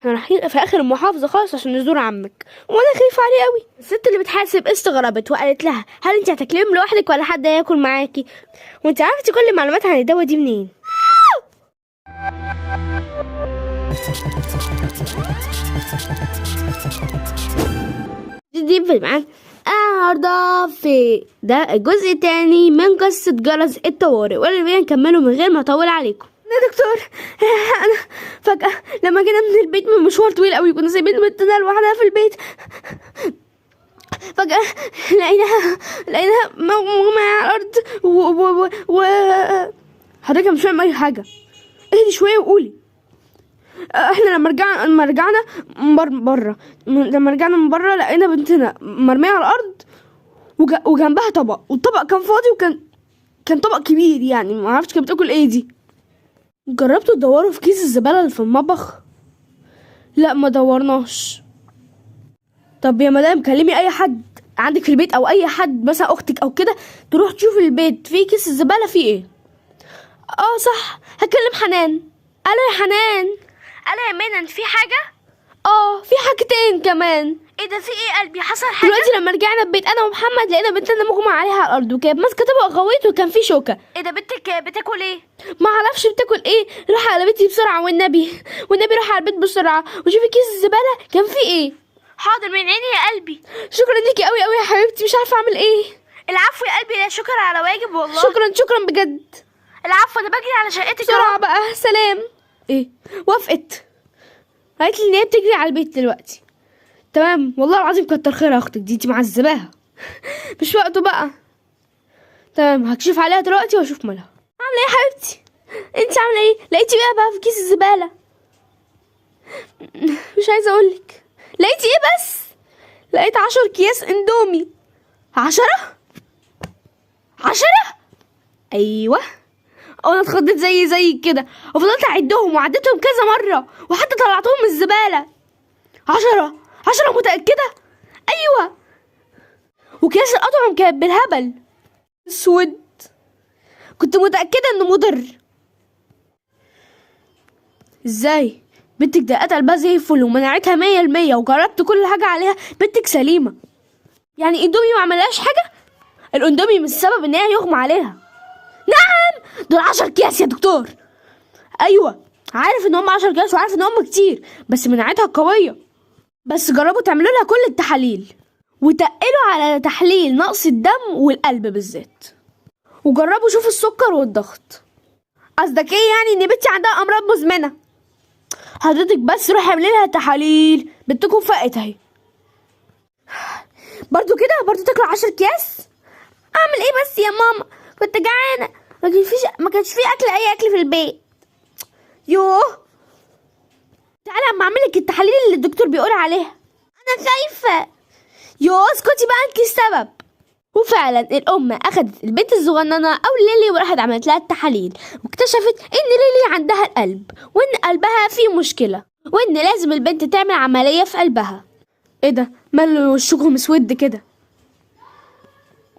احنا رايحين في اخر المحافظه خالص عشان نزور عمك، وانا خايفه عليه قوي. الست اللي بتحاسب استغربت وقالت لها هل انت هتاكليهم لوحدك ولا حد هياكل معاكي؟ وانت عرفتي كل المعلومات عن الدواء دي منين؟ دي في معاك النهارده في ده الجزء التاني من قصة جرس الطوارئ، واللي بينا نكمله من غير ما اطول عليكم. يا دكتور انا فجأة لما جينا من البيت من مشوار طويل قوي كنا سايبين بنتنا لوحدها في البيت، فجأة لقيناها مغمى على الأرض و حضرتك مش فاهم أي حاجة. اهدي شوية وقولي. احنا لما رجعنا من بره لقينا بنتنا مرمية على الأرض وجنبها طبق، والطبق كان فاضي وكان طبق كبير، يعني ما عرفتش كانت بتاكل ايه دي. جربتوا تدوروا في كيس الزبالة اللي في المطبخ؟ لا ما دورناش. طب يا مدام كلمي اي حد عندك في البيت او اي حد مثلا اختك او كده تروح تشوف البيت فيه كيس الزبالة فيه ايه. صح، هكلم حنان. الو يا حنان. الو يا منى، انت في حاجة؟ في حاجتين كمان. ايه ده، في ايه قلبي؟ حصل حاجة؟ دلوقتي لما رجعنا البيت انا ومحمد لقينا بنتنا مغمى عليها على الارض وكانت ماسكه طبق غويط وكان فيه شوكه. ايه ده، بنتك بتاكل ايه؟ ما اعرفش بتاكل ايه. روح على بيتي بسرعه والنبي روح على البيت بسرعه وشوفي كيس الزباله كان فيه ايه. حاضر من عيني يا قلبي. شكرا ليكي قوي قوي يا حبيبتي، مش عارفه اعمل ايه. العفو يا قلبي، لا شكر على واجب والله. شكرا بجد. العفو، انا بجري على شقتك بسرعه بقى. سلام. ايه وافقت، قالت لي ان هي بتجري على البيت دلوقتي. تمام والله العظيم كتر خيرها اختك دي، انت معذباها. مش وقته بقى. تمام هكشف عليها دلوقتي واشوف مالها. عامله ايه يا حبيبتي؟ انت عامله ايه؟ لقيتي ايه بقى في كيس الزباله؟ مش عايزه اقولك. لقيتي ايه بس؟ لقيت 10 اكياس اندومي. 10؟ ايوه. انا اتخضيت زي كده وفضلت اعدهم وعدتهم كذا مره وحتى طلعتهم من الزباله. 10 متأكدة؟ أيوة. وكيس الأطعم كانت بالهبل اسود، كنت متأكدة إنه مضر. ازاي؟ بنتك دقات قلبها زي الفل ومناعتها 100% وجربت كل حاجة عليها، بنتك سليمة. يعني اندومي ما عملهاش حاجة؟ الاندومي مش السبب إن هي يغمى عليها. نعم دول 10 أكياس يا دكتور. أيوة عارف إن هم 10 أكياس وعارف إن هم كتير، بس مناعتها قوية. بس جربوا تعملوا لها كل التحاليل وتقلوا على تحليل نقص الدم والقلب بالذات، وجربوا شوفوا السكر والضغط. قصدك ايه يعني ان بنتي عندها امراض مزمنه؟ حضرتك بس روحي اعملي لها تحاليل، بنتكم فقت اهي. برضو تاكلوا 10 اكياس؟ اعمل ايه بس يا ماما، كنت جعانه، ما كانش في اي اكل في البيت. يوه تعالى اما اعملك التحاليل اللي الدكتور بيقول عليها. انا خايفه. يوه اسكتي بقى، انتي السبب. وفعلا الام اخدت البنت الصغننه او ليلي وراحت عملت لها التحاليل واكتشفت ان ليلي عندها القلب وان قلبها فيه مشكله وان لازم البنت تعمل عمليه في قلبها. ايه ده، ماله وشكم مسود كده؟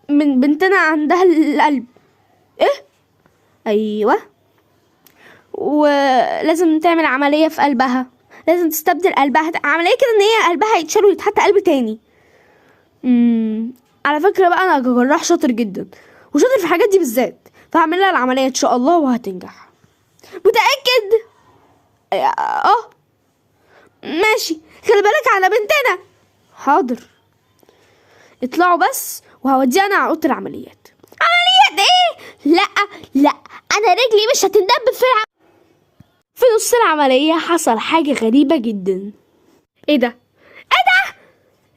من بنتنا عندها القلب. ايه؟ ايوه، ولازم تعمل عمليه في قلبها، لازم تستبدل قلبها، عمليه كده ان هي قلبها يتشال ويتحط قلب تاني. على فكره بقى انا جراح شاطر جدا وشاطر في الحاجات دي بالذات، فهعمل لها العمليه ان شاء الله وهتنجح. متاكد؟ ماشي، خلي بالك على بنتنا. حاضر، اطلعوا بس وهوديها انا على اوضه العمليات. عمليات ايه؟ لا انا رجلي مش هتندب في نص العمليه حصل حاجه غريبه جدا. ايه ده؟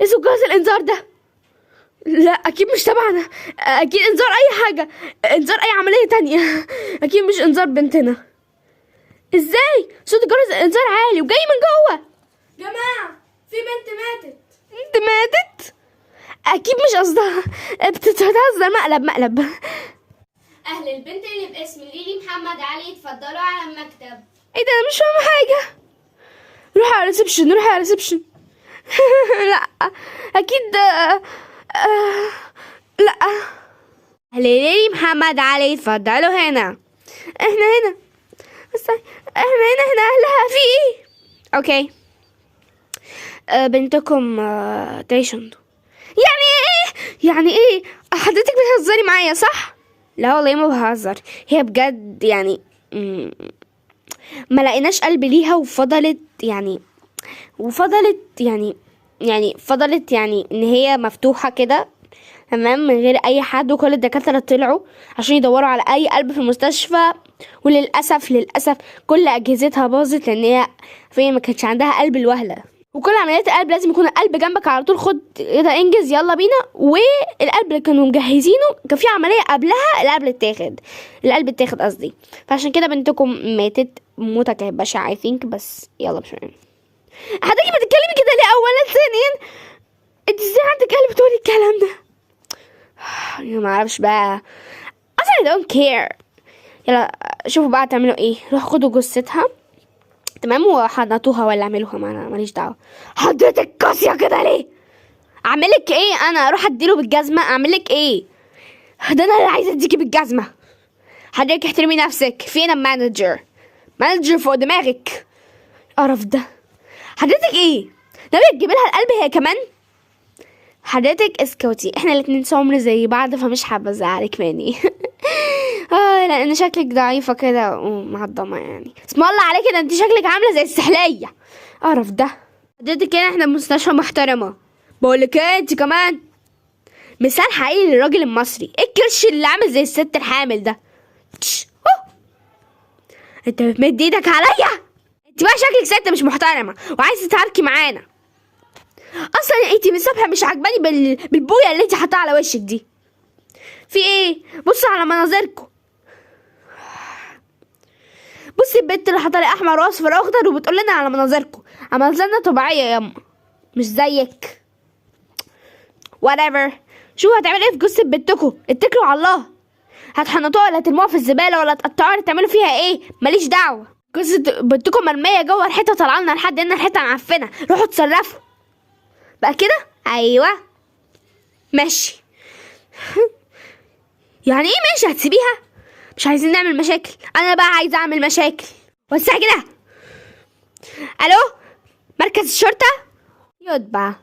ايه جهاز الانذار ده؟ لا اكيد مش تبعنا، اكيد انذار اي حاجه، انذار اي عمليه تانية، اكيد مش انذار بنتنا. ازاي صوت جرس الانذار عالي وجاي من جوه؟ جماعه في بنت ماتت. بنت ماتت؟ اكيد مش قصدها، بتتهزر. مقلب. اهل البنت اللي باسم ليلي محمد علي اتفضلوا على المكتب. ايه ده، انا مش فاهمه حاجه. روحي على ريسبشن. لا اكيد لا. اهل ليلي محمد علي اتفضلوا هنا. احنا هنا بس احنا هنا اهلها في ايه؟ اوكي بنتكم تعيش عنده. يعني ايه حضرتك بتهزري معايا صح؟ لا والله ما بهزر، هي بجد يعني ما لقيناش قلب ليها وفضلت يعني فضلت يعني ان هي مفتوحة كده تمام من غير اي حد، وكل الدكاترة طلعوا عشان يدوروا على اي قلب في المستشفى، وللاسف كل اجهزتها باظت لان هي ما كانش عندها قلب الوهلة. وكل عمليات القلب لازم يكون القلب جنبك على طول، خد كده انجز يلا بينا. والقلب اللي كانوا مجهزينه كان في عملية قبلها القلب اتاخد قصدي، فعشان كده بنتكم ماتت موتة كانت بشعة I think. بس يلا مش مهم. حضرتك بتتكلمي كده ليه؟ اولا ثانيا انت ازاي عندك قلب تقولي الكلام ده؟ ما اعرفش بقى اصلا I don't care. يلا شوفوا بقى تعملوا ايه، روحوا خدوا جثتها تمام وحنطوها ولا اعملوها، ماليش دعوه. حضرتك قاسيه كده ليه؟ اعملك ايه؟ انا اروح اديله بالجزمه؟ اعملك ايه؟ ده انا اللي عايزه اديكي بالجزمه. حضرتك احترمي نفسك، فين المانجر فوق دماغك. قرف ده. حضرتك ايه ناويه تجيبي لها القلب هي كمان؟ حضرتك اسكوتي، احنا الاتنين سمر زي بعض فمش حابه ازعلك مني. لان شكلك ضعيفه كده ومهضمه يعني. اسم الله عليكي، ده انت شكلك عامله زي السحليه. قرف ده. حضرتك هنا احنا مستشفى محترمه. بقولك ايه انت كمان مثال حقيقي للراجل المصري. ايه الكرش اللي عامل زي الست الحامل ده؟ انت بتمد ايدك عليا؟ انت بقى شكلك ست مش محترمه وعايزه تتعاركي معانا. اصلا انت من الصبح مش عجباني بالبويه اللي انت حاطاها على وشك دي. في ايه؟ بصوا على مناظركم. بصي البنت اللي حاطه لي احمر واصفر واخضر وبتقول لنا على مناظركم. مناظرنا طبيعيه ياما مش زيك. whatever. شو هتعملوا ايه في جثه بنتكم؟ اتكلوا على الله. هتحنطوها ولا ترموها في الزباله ولا تقطعوها ولا تعملوا فيها ايه؟ ماليش دعوه. جثه بنتكم مرميه جوه الحيطه طالعه لنا لحد هنا، الحيطه معفنه. روحوا اتصرفوا بقى كده. ايوه ماشي. يعني ايه ماشي؟ هتسيبيها؟ مش عايزين نعمل مشاكل. انا بقى عايزه اعمل مشاكل. وسع كده. الو مركز الشرطه. يتبع